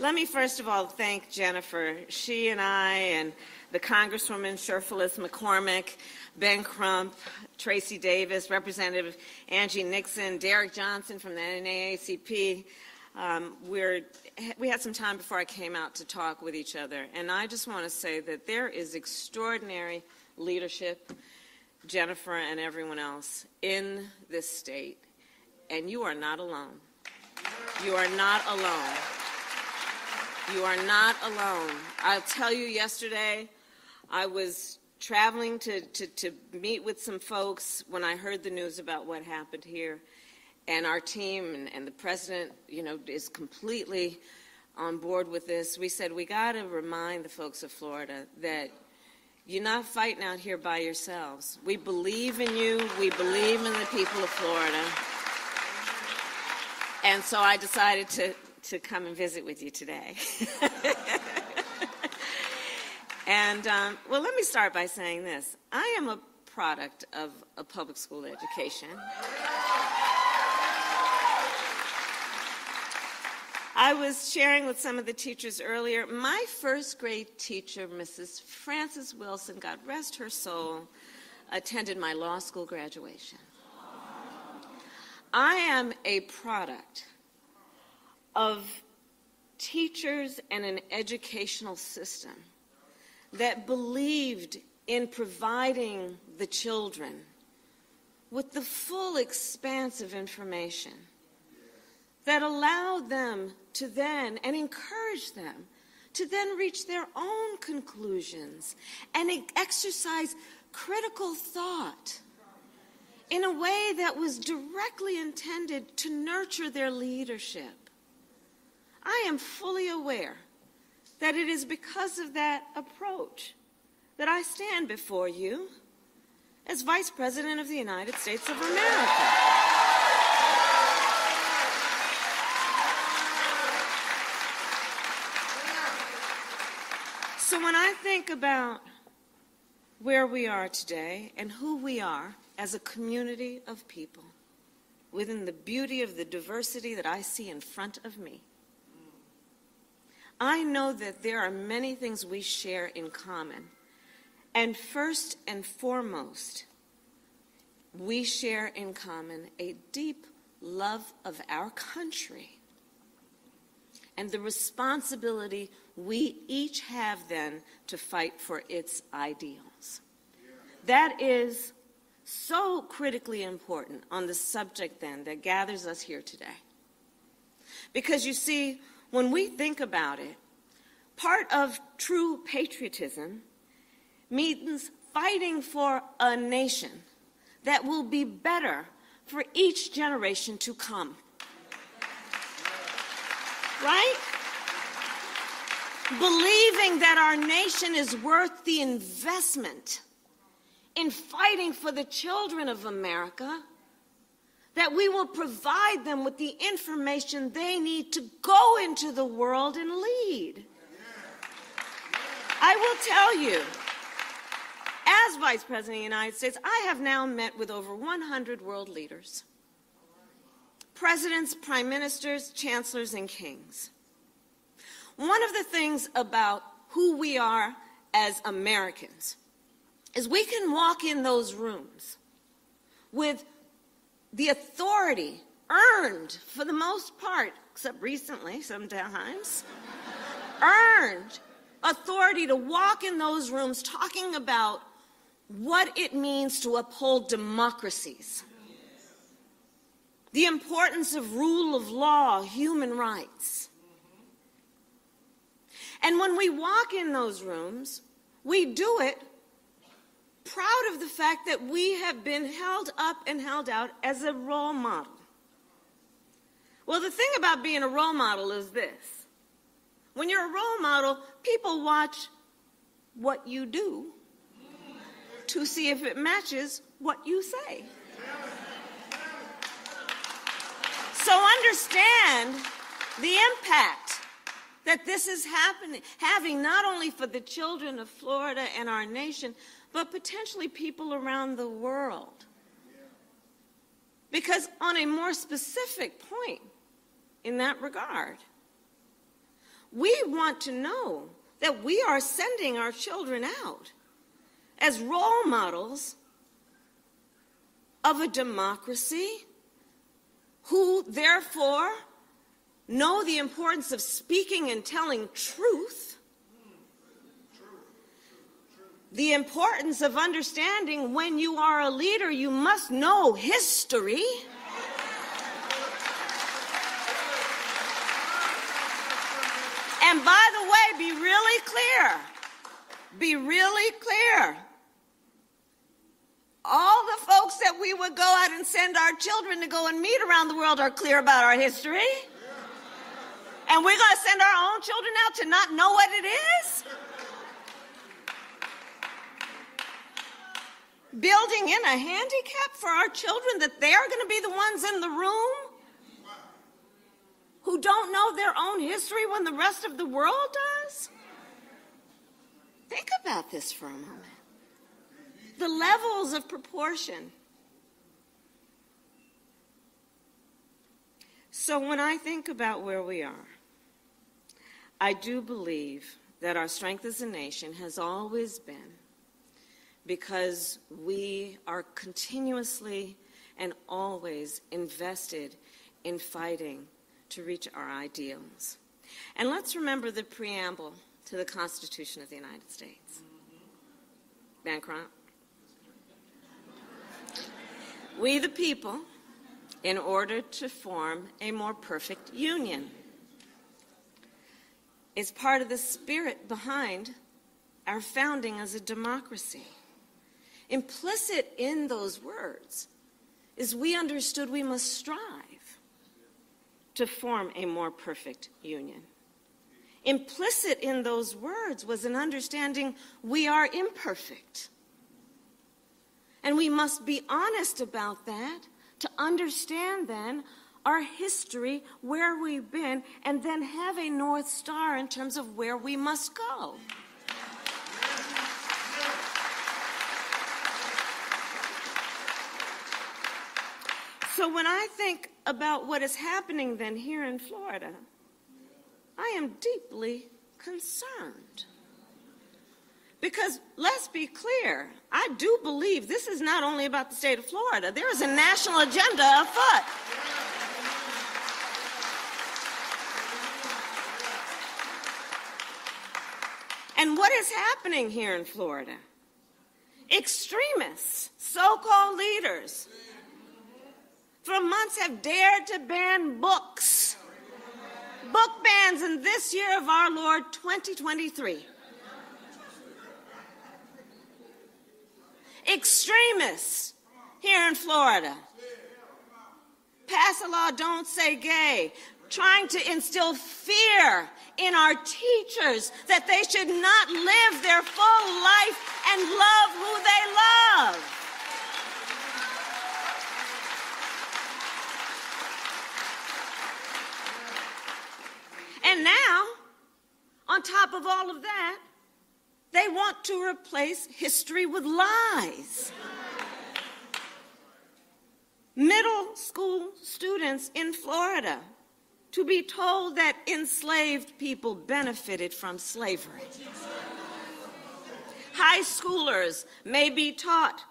Let me first of all thank Jennifer. She and I and the Congresswoman Sherfilis McCormick, Ben Crump, Tracy Davis, Representative Angie Nixon, Derek Johnson from the NAACP. We had some time before I came out to talk with each other, and I just want to say that there is extraordinary leadership, Jennifer and everyone else, in this state, and you are not alone. You are not alone. You are not alone. I'll tell you, yesterday I was traveling to meet with some folks when I heard the news about what happened here, and our team and the president, is completely on board with this. We said we got to remind the folks of Florida that you're not fighting out here by yourselves. We believe in you. We believe in the people of Florida. And so I decided to come and visit with you today. And, well, let me start by saying this. I am a product of a public school education. I was sharing with some of the teachers earlier, my first grade teacher, Mrs. Frances Wilson, God rest her soul, attended my law school graduation. I am a product of teachers and an educational system that believed in providing the children with the full expanse of information that allowed them to then, and encouraged them to then reach their own conclusions and exercise critical thought in a way that was directly intended to nurture their leadership. I am fully aware that it is because of that approach that I stand before you as Vice President of the United States of America. So when I think about where we are today and who we are as a community of people within the beauty of the diversity that I see in front of me, I know that there are many things we share in common. And first and foremost, we share in common a deep love of our country and the responsibility we each have then to fight for its ideals. That is so critically important on the subject then that gathers us here today. Because you see, when we think about it, part of true patriotism means fighting for a nation that will be better for each generation to come. Right? Believing that our nation is worth the investment in fighting for the children of America, that we will provide them with the information they need to go into the world and lead. I will tell you, as Vice President of the United States, I have now met with over 100 world leaders, presidents, prime ministers, chancellors, and kings. One of the things about who we are as Americans is we can walk in those rooms with the authority earned, for the most part, except recently sometimes, earned authority to walk in those rooms talking about what it means to uphold democracies, the importance of rule of law, human rights. And when we walk in those rooms, we do it proud of the fact that we have been held up and held out as a role model. Well, the thing about being a role model is this. When you're a role model, people watch what you do to see if it matches what you say. So understand the impact that this is having not only for the children of Florida and our nation, but potentially people around the world. Because on a more specific point in that regard, We want to know that we are sending our children out as role models of a democracy who therefore know the importance of speaking and telling truth, the importance of understanding when you are a leader, you must know history. And by the way, be really clear. Be really clear. All the folks that we would go out and send our children to go and meet around the world are clear about our history. And we're going to send our own children out to not know what it is? Building in a handicap for our children that they are going to be the ones in the room who don't know their own history when the rest of the world does? Think about this for a moment. The levels of proportion. So when I think about where we are, I do believe that our strength as a nation has always been because we are continuously and always invested in fighting to reach our ideals. And let's remember the preamble to the Constitution of the United States. Van Crump. We the people, in order to form a more perfect union. It's part of the spirit behind our founding as a democracy. Implicit in those words is we understood we must strive to form a more perfect union. Implicit in those words was an understanding we are imperfect. And we must be honest about that to understand then our history, where we've been, and then have a North Star in terms of where we must go. So when I think about what is happening then here in Florida, I am deeply concerned. Because let's be clear, I do believe this is not only about the state of Florida. There is a national agenda afoot. And what is happening here in Florida? Extremists, so-called leaders, for months have dared to ban books. Book bans in this year of our Lord 2023. Extremists here in Florida pass a law, don't say gay, trying to instill fear in our teachers that they should not live their full life and love who they love. And now, on top of all of that, they want to replace history with lies. Middle school students in Florida to be told that enslaved people benefited from slavery. High schoolers may be taught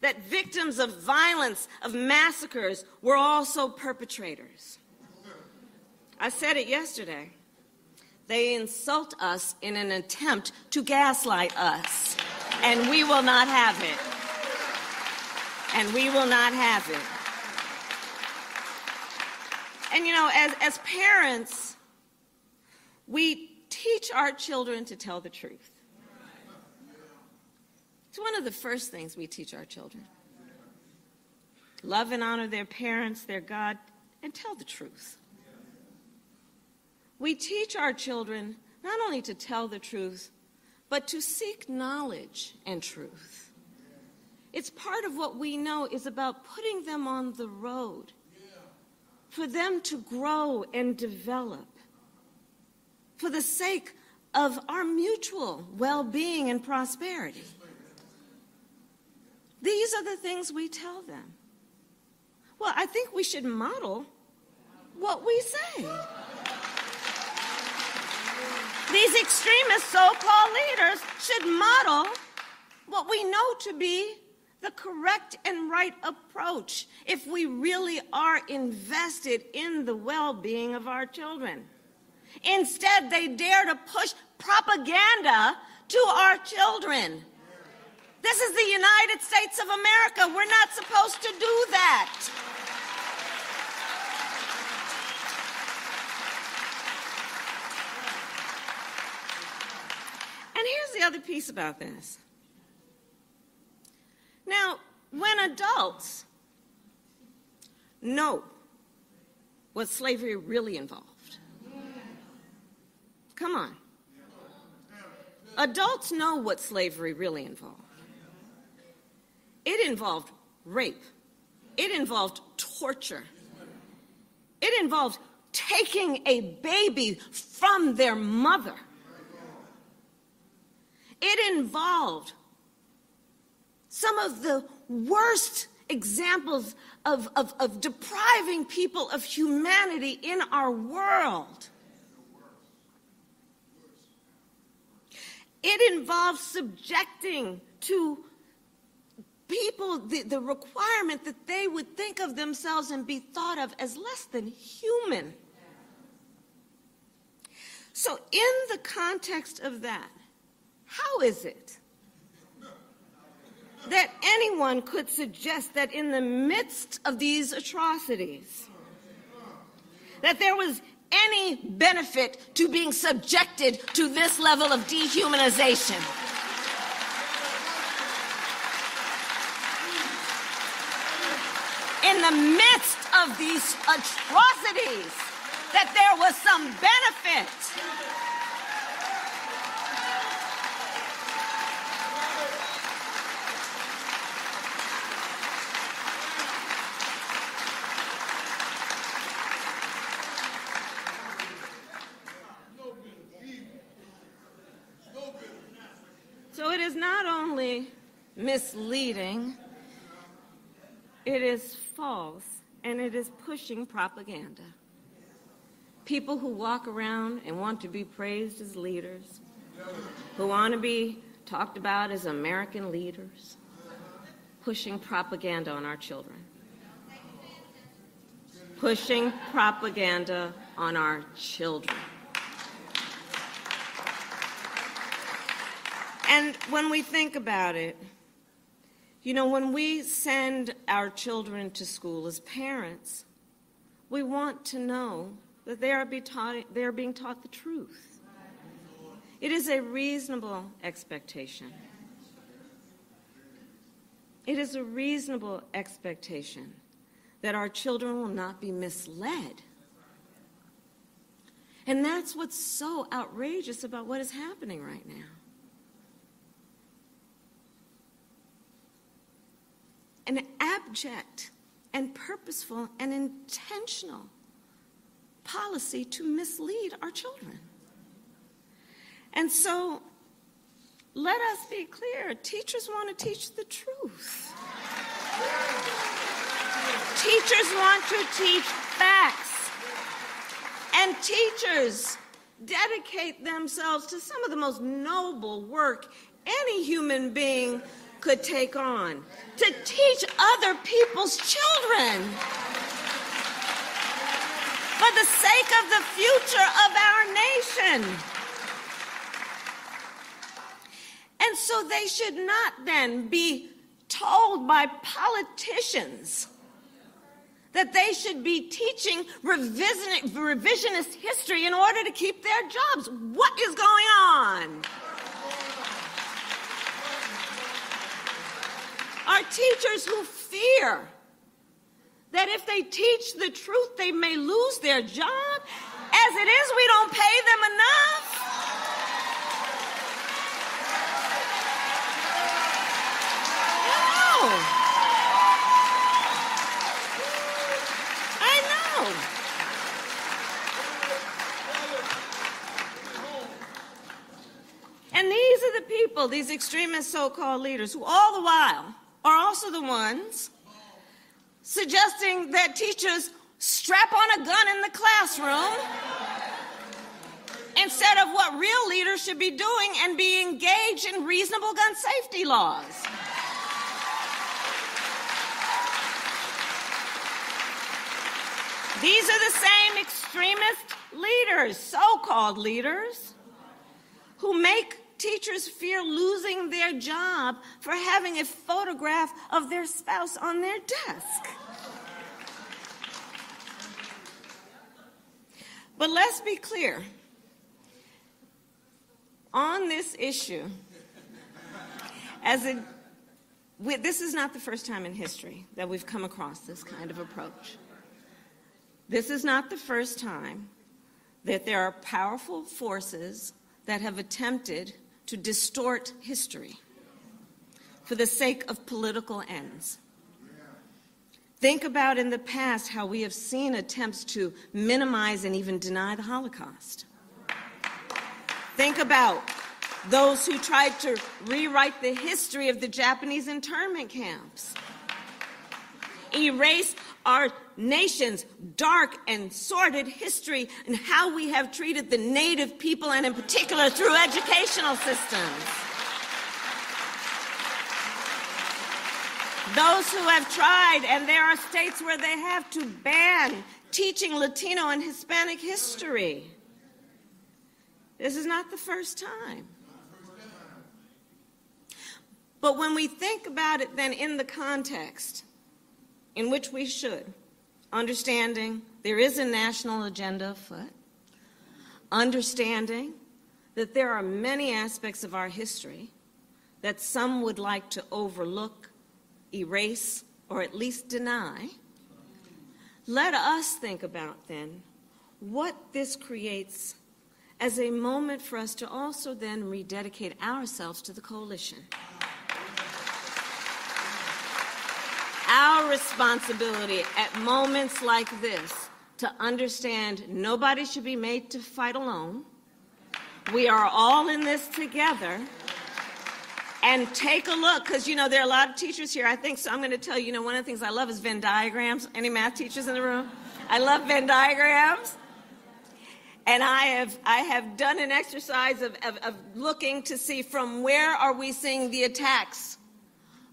that victims of violence, of massacres, were also perpetrators. I said it yesterday. They insult us in an attempt to gaslight us, and we will not have it. And we will not have it. And you know, as parents, we teach our children to tell the truth. It's one of the first things we teach our children. Love and honor their parents, their God, and tell the truth. We teach our children not only to tell the truth, but to seek knowledge and truth. It's part of what we know is about putting them on the road for them to grow and develop for the sake of our mutual well-being and prosperity. These are the things we tell them. Well, I think we should model what we say. these extremist so-called leaders should model what we know to be the correct and right approach if we really are invested in the well-being of our children. Instead, they dare to push propaganda to our children. This is the United States of America. We're not supposed to do that. And here's the other piece about this. Now, when adults know what slavery really involved, come on. Adults know what slavery really involved. It involved rape. It involved torture. It involved taking a baby from their mother. It involved some of the worst examples of depriving people of humanity in our world. It involves subjecting to people the requirement that they would think of themselves and be thought of as less than human. So in the context of that, how is it that anyone could suggest that in the midst of these atrocities, that there was any benefit to being subjected to this level of dehumanization? In the midst of these atrocities, that there was some benefit. So it is not only misleading, it is false, and it is pushing propaganda. People who walk around and want to be praised as leaders, who want to be talked about as American leaders, pushing propaganda on our children. Pushing propaganda on our children. And when we think about it, you know, when we send our children to school as parents, we want to know that they are being taught the truth. It is a reasonable expectation. It is a reasonable expectation that our children will not be misled. And that's what's so outrageous about what is happening right now. An abject and purposeful and intentional policy to mislead our children. And so, let us be clear, teachers want to teach the truth. Teachers want to teach facts. And teachers dedicate themselves to some of the most noble work any human being could take on, to teach other people's children for the sake of the future of our nation. And so they should not then be told by politicians that they should be teaching revisionist history in order to keep their jobs. What is going on? Are teachers who fear that if they teach the truth, they may lose their job? As it is, we don't pay them enough. I know. And these are the people, these extremist so-called leaders, who all the while are also the ones suggesting that teachers strap on a gun in the classroom instead of what real leaders should be doing and be engaged in reasonable gun safety laws. These are the same extremist leaders, so-called leaders, who make teachers fear losing their job for having a photograph of their spouse on their desk. But let's be clear. On this issue, this is not the first time in history that we've come across this kind of approach. This is not the first time that there are powerful forces that have attempted to distort history for the sake of political ends. Think about in the past how we have seen attempts to minimize and even deny the Holocaust. Think about those who tried to rewrite the history of the Japanese internment camps, erase our nation's dark and sordid history and how we have treated the native people, and in particular through educational systems. Those who have tried, and there are states where they have, to ban teaching Latino and Hispanic history. This is not the first time. But when we think about it then in the context in which we should, understanding there is a national agenda afoot, understanding that there are many aspects of our history that some would like to overlook, erase, or at least deny, let us think about then what this creates as a moment for us to also then rededicate ourselves to the coalition. Our responsibility at moments like this to understand nobody should be made to fight alone. We are all in this together. And take a look, because, there are a lot of teachers here. I think so. I'm going to tell you, one of the things I love is Venn diagrams. Any math teachers in the room? I love Venn diagrams. And I have done an exercise of looking to see from where are we seeing the attacks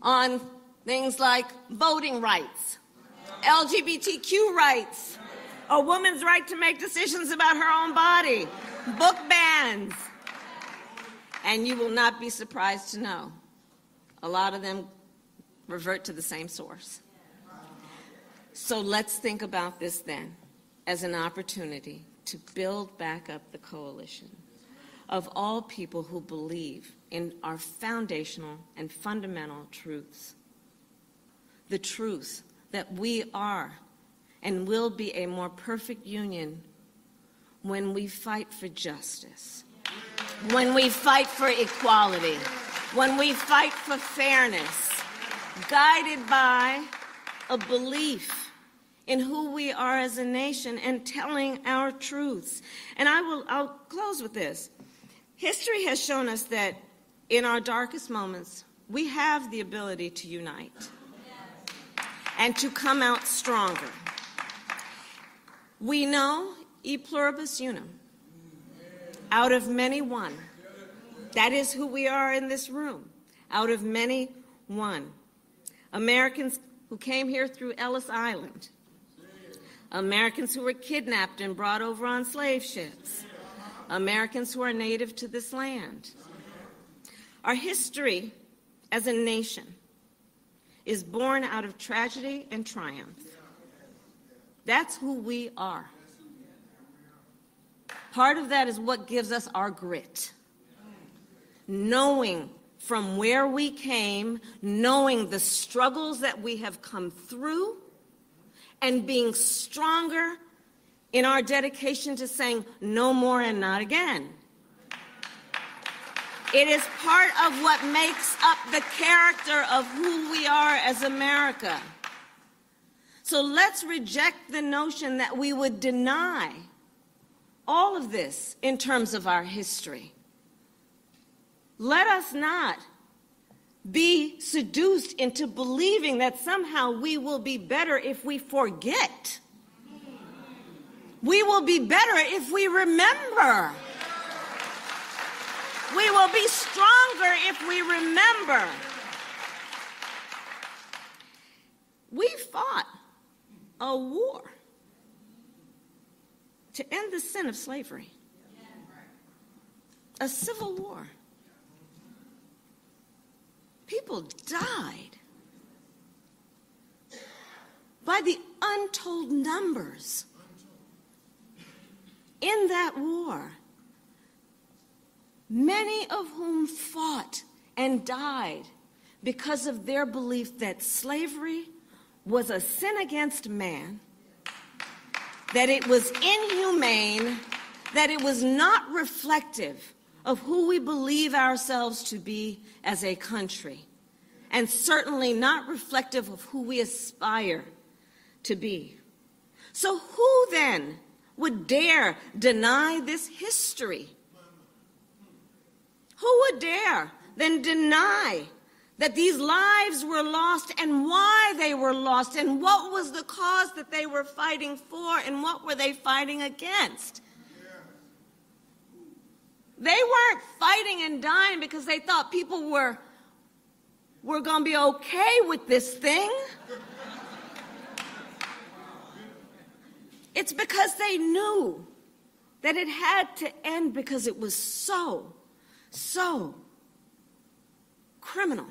on things like voting rights, LGBTQ rights, a woman's right to make decisions about her own body, book bans. And you will not be surprised to know a lot of them revert to the same source. So let's think about this then as an opportunity to build back up the coalition of all people who believe in our foundational and fundamental truths. The truth that we are and will be a more perfect union when we fight for justice, when we fight for equality, when we fight for fairness, guided by a belief in who we are as a nation and telling our truths. And I'll close with this. History has shown us that in our darkest moments, we have the ability to unite and to come out stronger. We know e pluribus unum, out of many one. That is who we are in this room, out of many one. Americans who came here through Ellis Island, Americans who were kidnapped and brought over on slave ships, Americans who are native to this land. Our history as a nation is born out of tragedy and triumph. That's who we are. Part of that is what gives us our grit. Knowing from where we came, knowing the struggles that we have come through, and being stronger in our dedication to saying no more and not again. It is part of what makes up the character of who we are as America. So let's reject the notion that we would deny all of this in terms of our history. Let us not be seduced into believing that somehow we will be better if we forget. We will be better if we remember. will be stronger if we remember. We fought a war to end the sin of slavery. A civil war. People died by the untold numbers in that war, many of whom fought and died because of their belief that slavery was a sin against man, that it was inhumane, that it was not reflective of who we believe ourselves to be as a country, and certainly not reflective of who we aspire to be. So who then would dare deny this history? Who would dare then deny that these lives were lost and why they were lost and what was the cause that they were fighting for and what were they fighting against? They weren't fighting and dying because they thought people were going to be okay with this thing. It's because they knew that it had to end because it was so criminal.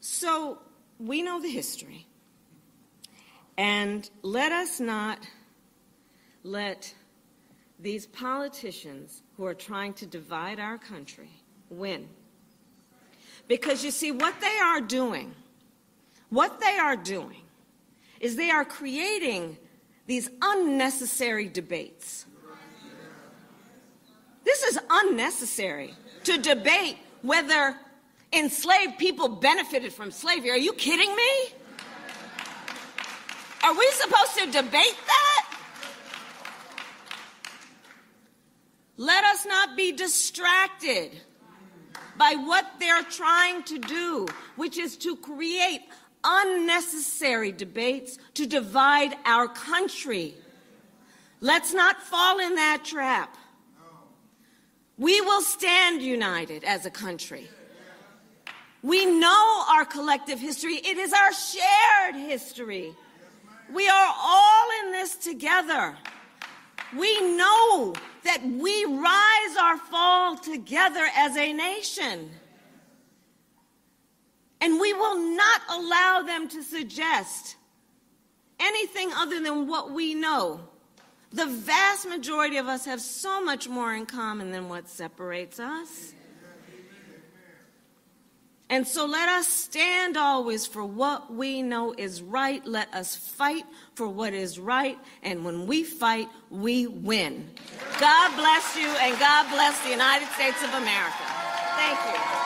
So we know the history, and let us not let these politicians who are trying to divide our country win. Because you see, what they are doing is they are creating these unnecessary debates. This is unnecessary to debate whether enslaved people benefited from slavery. Are you kidding me? Are we supposed to debate that? Let us not be distracted by what they're trying to do, which is to create unnecessary debates to divide our country. Let's not fall in that trap. We will stand united as a country. We know our collective history. It is our shared history. We are all in this together. We know that we rise or fall together as a nation. And we will not allow them to suggest anything other than what we know. The vast majority of us have so much more in common than what separates us. And so let us stand always for what we know is right. Let us fight for what is right. And when we fight, we win. God bless you, and God bless the United States of America. Thank you.